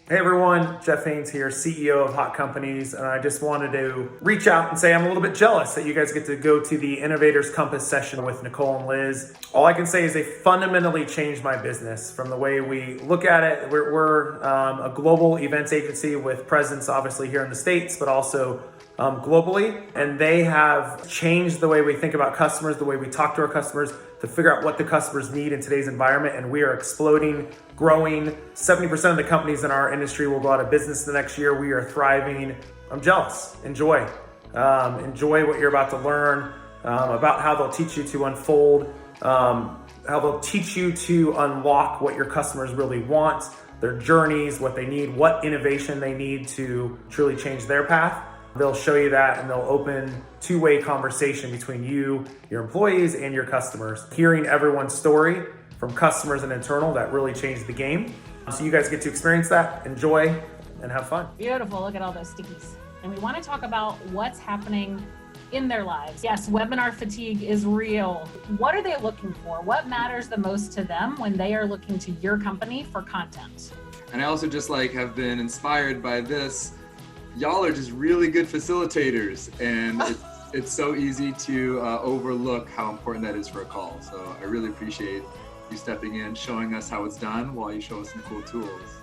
Hey everyone, Jeff Haynes here, CEO of Hot Companies, and I just wanted to reach out and say I'm a little bit jealous that you guys get to go to the Innovators Compass session with Nicole and Liz. All I can say is they fundamentally changed my business from the way we look at it. We're a global events agency with presence obviously here in the States, but also globally, and they have changed the way we think about customers, the way we talk to our customers, to figure out what the customers need in today's environment. And we are exploding, growing. 70% of the companies in our industry will go out of business the next year. We are thriving. I'm jealous. Enjoy. Enjoy what you're about to learn about how they'll teach you to unfold, how they'll teach you to unlock what your customers really want, their journeys, what they need, what innovation they need to truly change their path. They'll show you that, and they'll open two-way conversation between you, your employees, and your customers. Hearing everyone's story from customers and internal, that really changed the game. So you guys get to experience that, enjoy, and have fun. Beautiful, look at all those stickies. And we want to talk about what's happening in their lives. Yes, webinar fatigue is real. What are they looking for? What matters the most to them when they are looking to your company for content? And I also just have been inspired by this. Y'all are just really good facilitators, and it's so easy to overlook how important that is for a call. So I really appreciate you stepping in, showing us how it's done while you show us some cool tools.